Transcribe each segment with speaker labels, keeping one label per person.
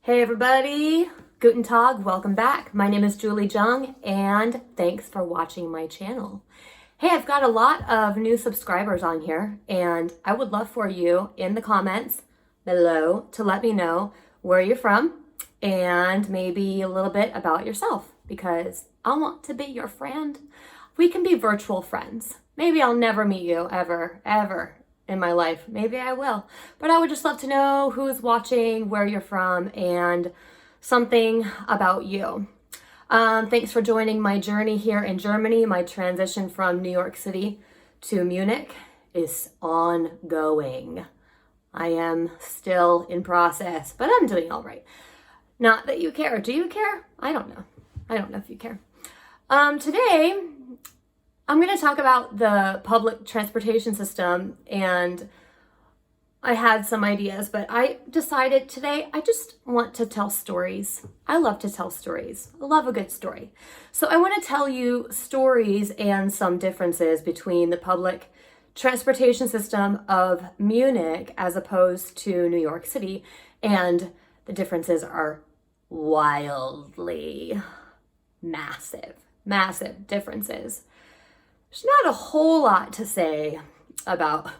Speaker 1: Hey everybody, Guten Tag, welcome back. My name is Julie Jung and thanks for watching my channel. Hey, I've got a lot of new subscribers on here and I would love for you in the comments below to let me know where you're from and maybe a little bit about yourself because I want to be your friend. We can be virtual friends. Maybe I'll never meet you ever in my life. Maybe I will, but I would just love to know who's watching, where you're from, and something about you. Thanks for joining my journey here in Germany. My transition from New York City to Munich is ongoing. I am still in process, but I'm doing all right. Not that you care. Do you care? I don't know. I don't know if you care. Today, I'm going to talk about the public transportation system, and I had some ideas, but I decided today I just want to tell stories. I love to tell stories. I love a good story. So I want to tell you stories and some differences between the public transportation system of Munich as opposed to New York City, and the differences are wildly massive differences. There's not a whole lot to say about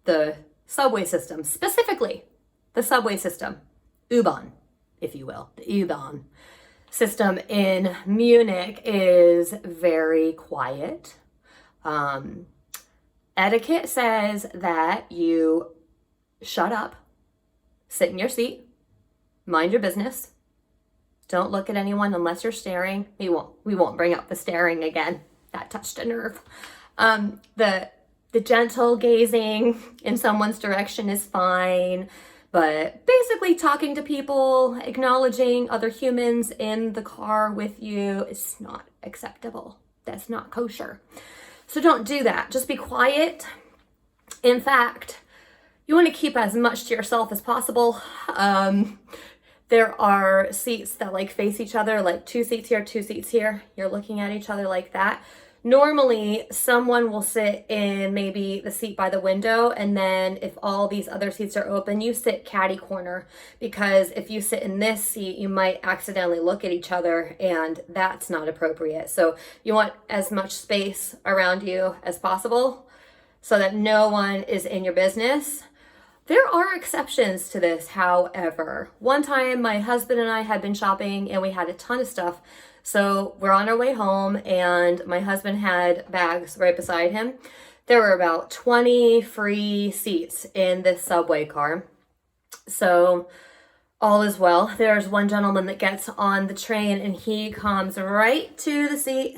Speaker 1: the subway system, specifically the subway system, U-bahn, if you will. The U-bahn system in Munich is very quiet. Etiquette says that you shut up, sit in your seat, mind your business, don't look at anyone unless you're staring. We won't bring up the staring again. That touched a nerve. The gentle gazing in someone's direction is fine, but basically talking to people, acknowledging other humans in the car with you is not acceptable. That's not kosher. So don't do that. Just be quiet. In fact, you want to keep as much to yourself as possible. There are seats that face each other, like 2 seats here, 2 seats here. You're looking at each other like that. Normally, someone will sit in maybe the seat by the window, and then if all these other seats are open, you sit catty corner, because if you sit in this seat, you might accidentally look at each other, and that's not appropriate. So you want as much space around you as possible so that no one is in your business. There are exceptions to this, however. One time, my husband and I had been shopping, and we had a ton of stuff. So we're on our way home, and my husband had bags right beside him. There were about 20 free seats in this subway car. So all is well. There's one gentleman that gets on the train, and he comes right to the seat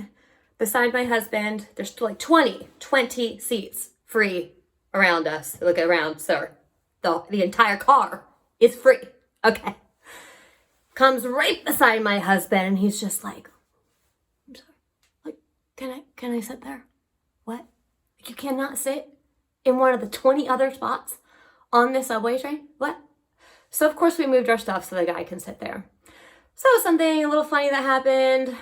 Speaker 1: beside my husband. There's like 20 seats free around us. Look around, sir. The entire car is free. Okay. Comes right beside my husband, and he's just like, I'm sorry, can I sit there? What? You cannot sit in one of the 20 other spots on this subway train? What? So of course we moved our stuff so the guy can sit there. So something a little funny that happened.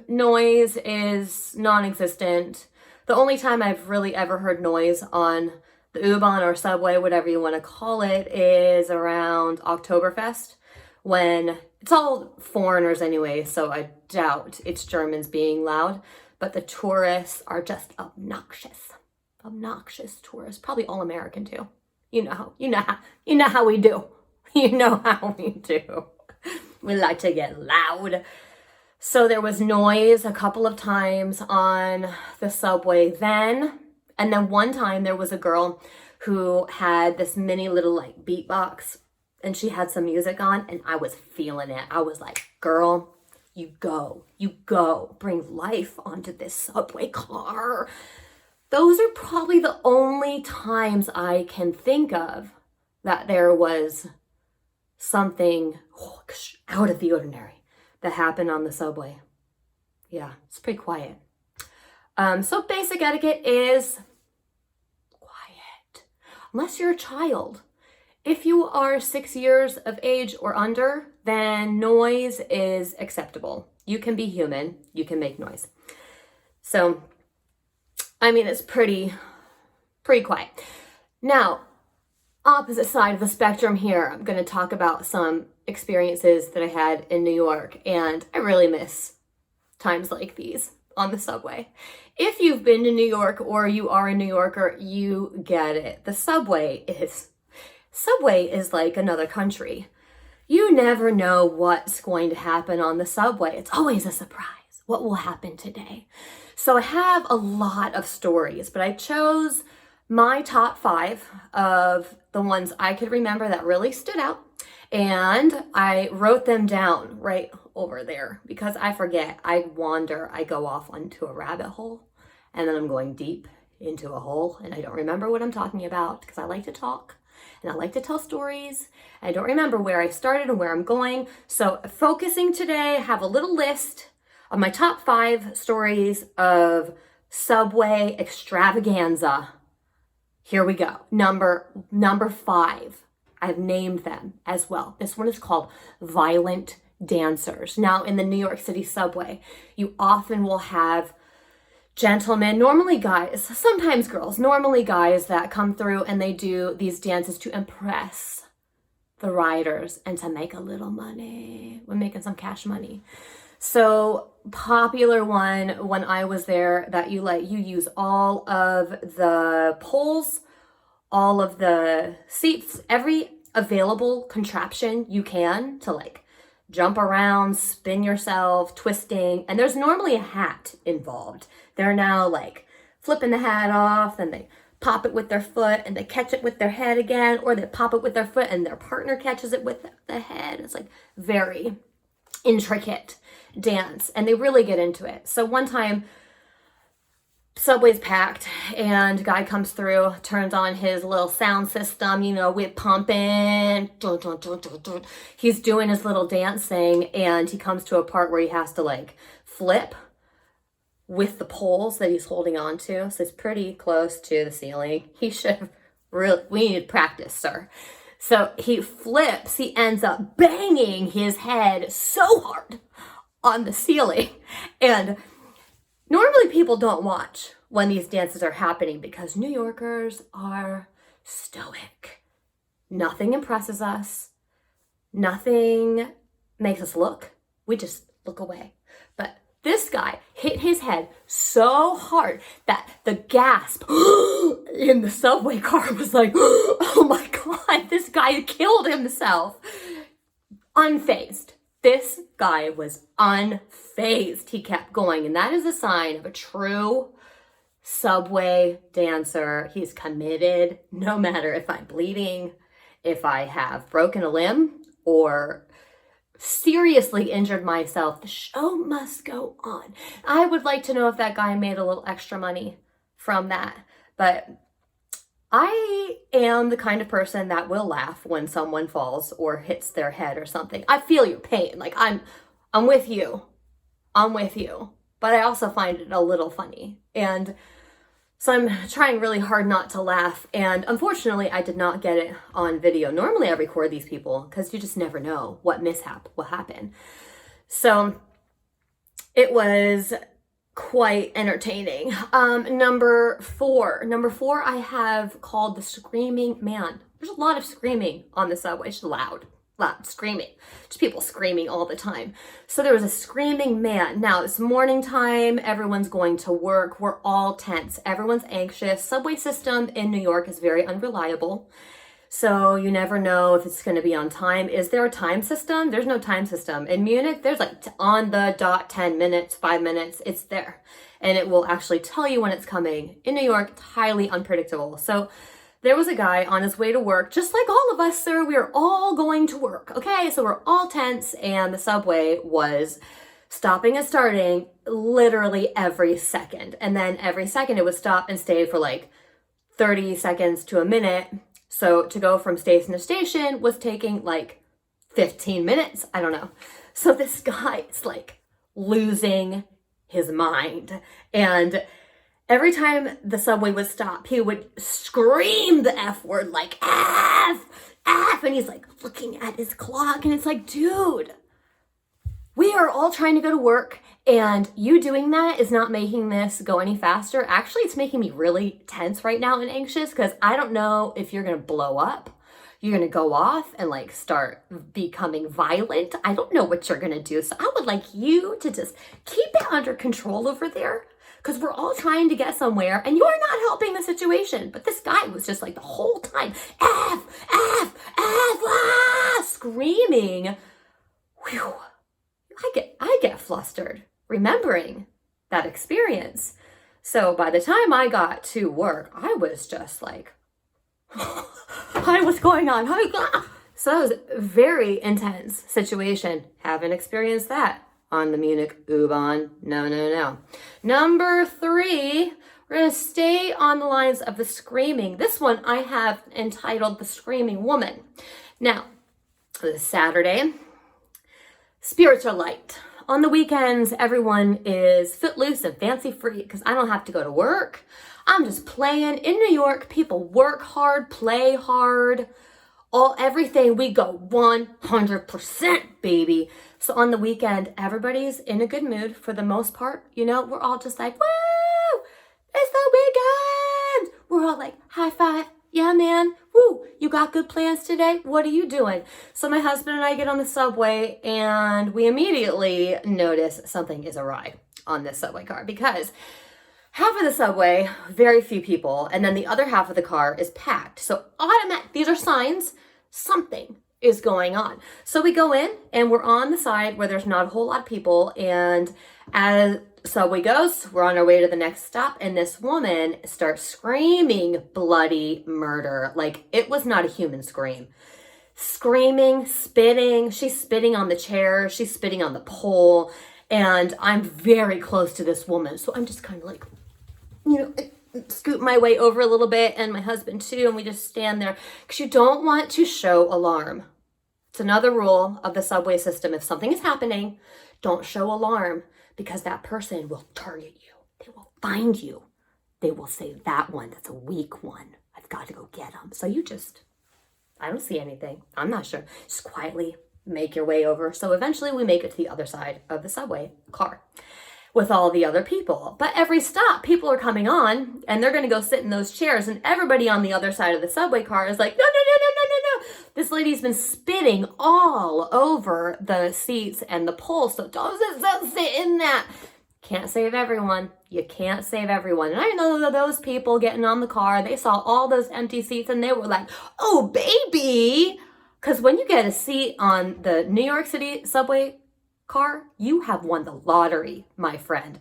Speaker 1: Noise is non-existent. The only time I've really ever heard noise on the U-bahn or subway, whatever you want to call it, is around Oktoberfest, when it's all foreigners anyway, so I doubt it's Germans being loud, but the tourists are just obnoxious tourists, probably all American too. You know how we do. You know how we do. We like to get loud. So there was noise a couple of times on the subway then. And then one time there was a girl who had this mini little beatbox, and she had some music on, and I was feeling it. I was like, girl, you go, bring life onto this subway car. Those are probably the only times I can think of that there was something out of the ordinary that happened on the subway. Yeah, it's pretty quiet. So basic etiquette is quiet, unless you're a child. If you are 6 years of age or under, then noise is acceptable. You can be human, you can make noise. So, I mean, it's pretty quiet. Now, opposite side of the spectrum here. I'm going to talk about some experiences that I had in New York, and I really miss times like these on the subway. If you've been to New York or you are a New Yorker, you get it. The subway is like another country. You never know what's going to happen on the subway. It's always a surprise. What will happen today? So I have a lot of stories, but I chose my top 5 of the ones I could remember that really stood out. And I wrote them down right over there because I forget, I wander, I go off onto a rabbit hole, and then I'm going deep into a hole, and I don't remember what I'm talking about because I like to talk and I like to tell stories. I don't remember where I started and where I'm going. So focusing today, I have a little list of my top 5 stories of subway extravaganza. Here we go. Number 5. I've named them as well. This one is called Violent Dancers. Now, in the New York City subway, you often will have gentlemen, normally guys, sometimes girls, normally guys that come through and they do these dances to impress the riders and to make a little money. We're making some cash money. So popular one when I was there that you use all of the poles, all of the seats, every available contraption you can to jump around, spin yourself, twisting, and there's normally a hat involved. They're now flipping the hat off, then they pop it with their foot and they catch it with their head again, or they pop it with their foot and their partner catches it with the head. It's very intricate dance, and they really get into it. So one time, subway's packed and a guy comes through, turns on his little sound system, with pumping. He's doing his little dance thing, and he comes to a part where he has to flip with the poles that he's holding on to. So it's pretty close to the ceiling. We need practice, sir. So he flips, he ends up banging his head so hard on the ceiling. And normally people don't watch when these dances are happening because New Yorkers are stoic. Nothing impresses us. Nothing makes us look. We just look away. But this guy hit his head so hard that the gasp in the subway car was oh my God, this guy killed himself. Unfazed. This guy was unfazed. He kept going, and that is a sign of a true subway dancer. He's committed, no matter if I'm bleeding, if I have broken a limb, or seriously injured myself. The show must go on. I would like to know if that guy made a little extra money from that, but I am the kind of person that will laugh when someone falls or hits their head or something. I feel your pain. I'm with you. I'm with you. But I also find it a little funny. And so I'm trying really hard not to laugh. And unfortunately, I did not get it on video. Normally I record these people because you just never know what mishap will happen. So it was quite entertaining. Number four I have called the Screaming Man. There's a lot of screaming on the subway. It's loud screaming. Just people screaming all the time. So there was a screaming man. Now it's morning time. Everyone's going to work. We're all tense. Everyone's anxious. Subway system in New York is very unreliable. So you never know if it's going to be on time. Is there a time system? There's no time system. In Munich, there's on the dot 10 minutes, 5 minutes, it's there. And it will actually tell you when it's coming. In New York, it's highly unpredictable. So there was a guy on his way to work, just like all of us, sir. We are all going to work. Okay, so we're all tense, and the subway was stopping and starting literally every second. And then every second it would stop and stay for 30 seconds to a minute. So to go from station to station was taking 15 minutes. I don't know. So this guy is losing his mind. And every time the subway would stop, he would scream the F word, F, F. And he's looking at his clock, and it's dude, we are all trying to go to work, and you doing that is not making this go any faster. Actually, it's making me really tense right now and anxious because I don't know if you're going to blow up. You're going to go off and like start becoming violent. I don't know what you're going to do. So I would like you to just keep it under control over there because we're all trying to get somewhere and you're not helping the situation. But this guy was just like the whole time, F, F, F, ah, screaming. Whew. I get flustered remembering that experience. So by the time I got to work, I was just like, hi, what's going on? So that was a very intense situation. Haven't experienced that on the Munich U-bahn. No. Number 3, we're going to stay on the lines of the screaming. This one I have entitled The Screaming Woman. Now, this Saturday, spirits are light. On the weekends, everyone is footloose and fancy free because I don't have to go to work. I'm just playing. In New York, people work hard, play hard, everything. We go 100%, baby. So on the weekend, everybody's in a good mood for the most part. You know, we're all just like, woo, it's the weekend. We're all like, high five. Yeah, man. Woo, you got good plans today? What are you doing? So my husband and I get on the subway and we immediately notice something is awry on this subway car because half of the subway, very few people, and then the other half of the car is packed. So these are signs something is going on. So we go in and we're on the side where there's not a whole lot of people, and as subway goes, we're on our way to the next stop, and this woman starts screaming bloody murder. Like it was not a human scream. Screaming, spitting. She's spitting on the chair. She's spitting on the pole. And I'm very close to this woman. So I'm just kind of like, you know, scoot my way over a little bit, and my husband too. And we just stand there because you don't want to show alarm. It's another rule of the subway system. If something is happening, don't show alarm. Because that person will target you. They will find you. They will say, that one, that's a weak one. I've got to go get them. So I don't see anything. I'm not sure. Just quietly make your way over. So eventually we make it to the other side of the subway car with all the other people. But every stop, people are coming on and they're going to go sit in those chairs. And everybody on the other side of the subway car is like, no. This lady's been spitting all over the seats and the pole. So don't sit in that. Can't save everyone. You can't save everyone. And I know that those people getting on the car, they saw all those empty seats and they were like, oh, baby. Because when you get a seat on the New York City subway car, you have won the lottery, my friend.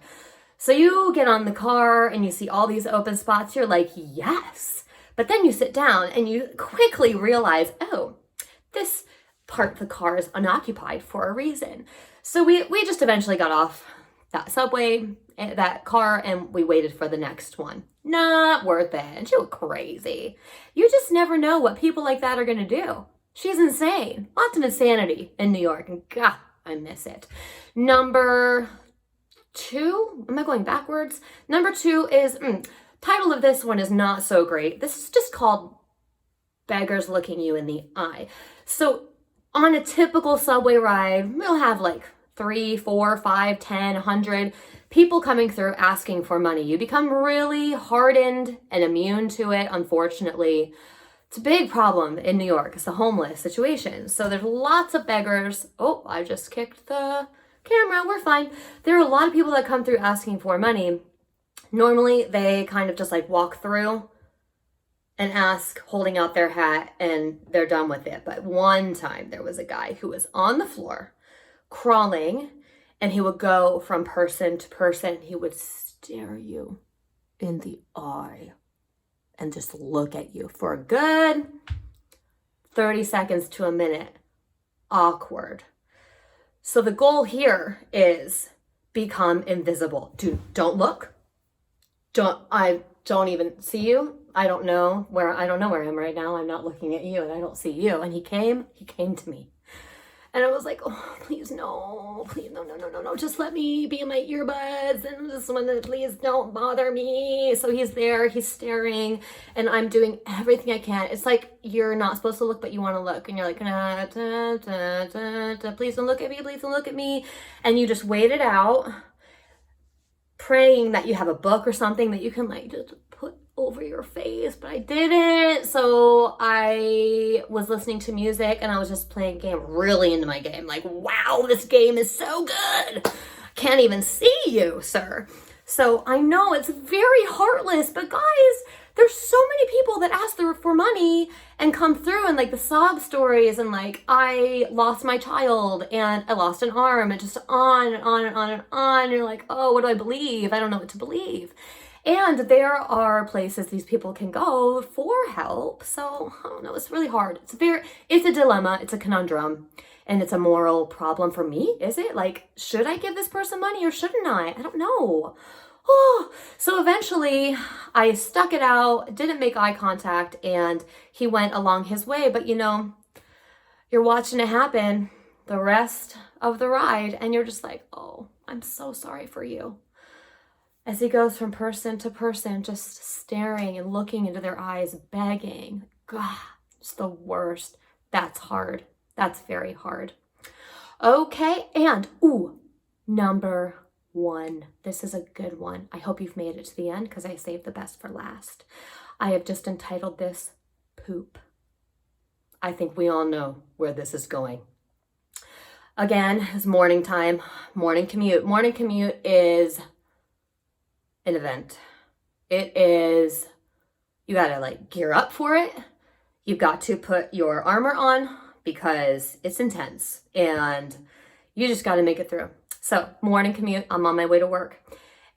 Speaker 1: So you get on the car and you see all these open spots. You're like, yes. But then you sit down and you quickly realize, oh, this part of the car is unoccupied for a reason. So we just eventually got off that subway, that car, and we waited for the next one. Not worth it. And she was crazy. You just never know what people like that are going to do. She's insane. Lots of insanity in New York. And God, I miss it. Number 2, am I going backwards? Number 2 is... title of this one is not so great. This is just called Beggars Looking You in the Eye. So on a typical subway ride, we'll have like 3, 4, 5, 10, 100 people coming through asking for money. You become really hardened and immune to it, unfortunately. It's a big problem in New York. It's the homeless situation. So there's lots of beggars. Oh, I just kicked the camera. We're fine. There are a lot of people that come through asking for money. Normally, they kind of just like walk through and ask, holding out their hat, and they're done with it. But one time, there was a guy who was on the floor, crawling, and he would go from person to person. He would stare you in the eye and just look at you for a good 30 seconds to a minute. Awkward. So the goal here is become invisible. Don't look. I don't even see you. I don't know where I am right now. I'm not looking at you and I don't see you. And he came to me. And I was like, oh, please no, please no. Just let me be in my earbuds and just please don't bother me. So he's there, he's staring, and I'm doing everything I can. It's like you're not supposed to look, but you want to look. And you're like, please don't look at me, please don't look at me. And you just wait it out, praying that you have a book or something that you can like just put over your face, but I didn't. So I was listening to music and I was just playing a game, really into my game. Like, wow, this game is so good. Can't even see you, sir. So I know it's very heartless, but guys, there's so many people that ask for money and come through and like the sob stories and like, I lost my child and I lost an arm and just on and on and on and on. And you're like, oh, what do I believe? I don't know what to believe. And there are places these people can go for help. So I don't know, it's really hard. It's a dilemma, it's a conundrum, and it's a moral problem for me. Is it? Like, should I give this person money or shouldn't I? I don't know. Oh, so eventually I stuck it out, didn't make eye contact, and he went along his way. But you know, you're watching it happen the rest of the ride, and you're just like, oh, I'm so sorry for you. As he goes from person to person, just staring and looking into their eyes, begging. God, it's the worst. That's hard. That's very hard. Okay, and number 1. This is a good one. I hope you've made it to the end because I saved the best for last. I have just entitled this Poop. I think we all know where this is going. Again, it's morning time, morning commute. Morning commute is an event. It is, you gotta like gear up for it. You've got to put your armor on because it's intense and you just got to make it through. So morning commute, I'm on my way to work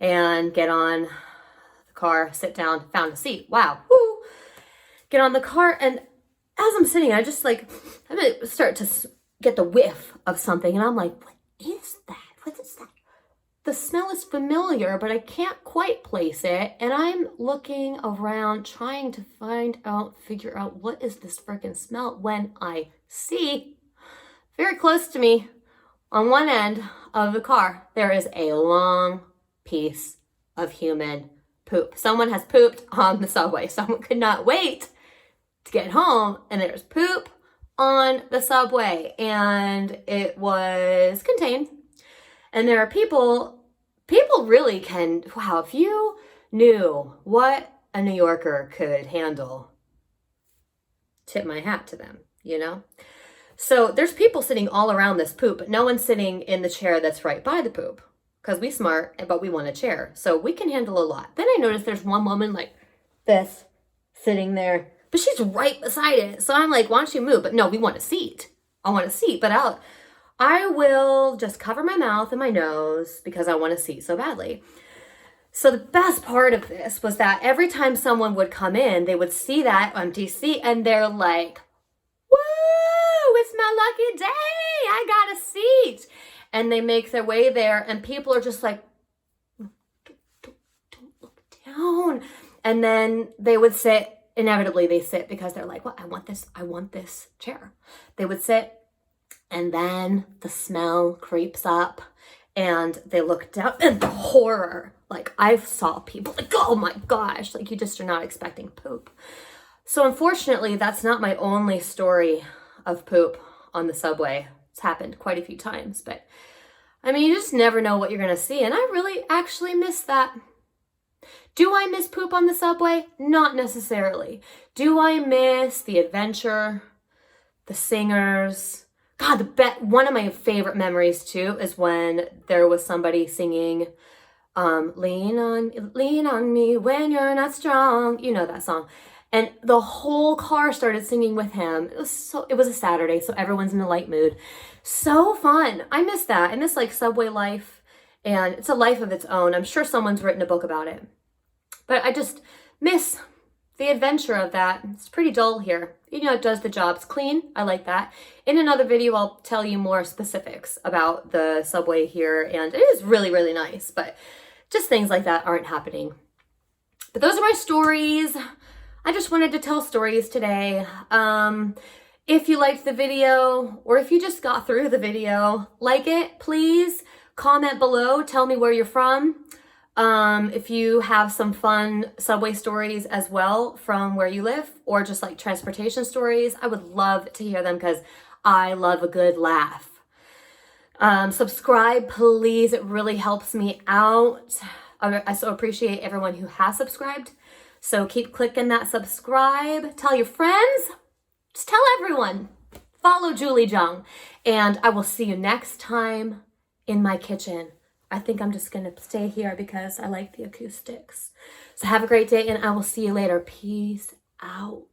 Speaker 1: and get on the car, sit down, found a seat. Wow. Woo. Get on the car, and as I'm sitting, I'm gonna start to get the whiff of something, and I'm like, what is that? What is that? The smell is familiar, but I can't quite place it. And I'm looking around trying to figure out what is this freaking smell when I see very close to me on one end of the car, there is a long piece of human poop. Someone has pooped on the subway. Someone could not wait to get home, and there's poop on the subway, and it was contained. And there are people really can, wow, if you knew what a New Yorker could handle, tip my hat to them, you know? So there's people sitting all around this poop, but no one's sitting in the chair that's right by the poop because we smart, but we want a chair. So we can handle a lot. Then I noticed there's one woman like this sitting there, but she's right beside it. So I'm like, why don't you move? But no, we want a seat. I want a seat, but I will just cover my mouth and my nose because I want a seat so badly. So the best part of this was that every time someone would come in, they would see that empty seat and they're like, woo, it's my lucky day. I got a seat. And they make their way there and people are just like, don't look down. And then they would sit, inevitably they sit because they're like, well, I want this chair. They would sit. And then the smell creeps up and they look down and the horror, like I saw people like, oh my gosh, like you just are not expecting poop. So unfortunately, that's not my only story of poop on the subway. It's happened quite a few times, but I mean, you just never know what you're going to see. And I really actually miss that. Do I miss poop on the subway? Not necessarily. Do I miss the adventure, the singers? God, one of my favorite memories too is when there was somebody singing, lean on me when you're not strong. You know that song. And the whole car started singing with him. It was a Saturday, so everyone's in a light mood. So fun. I miss that. I miss like subway life, and it's a life of its own. I'm sure someone's written a book about it. But I just miss the adventure of that. It's pretty dull here. You know, it does the job. It's clean. I like that. In another video, I'll tell you more specifics about the subway here, and it is really, really nice, but just things like that aren't happening. But those are my stories. I just wanted to tell stories today. If you liked the video, or if you just got through the video, like it, please comment below. Tell me where you're from. If you have some fun subway stories as well from where you live, or just like transportation stories, I would love to hear them because I love a good laugh. Subscribe, please. It really helps me out. I so appreciate everyone who has subscribed. So keep clicking that subscribe. Tell your friends. Just tell everyone. Follow Julie Jung. And I will see you next time in my kitchen. I think I'm just going to stay here because I like the acoustics. So have a great day, and I will see you later. Peace out.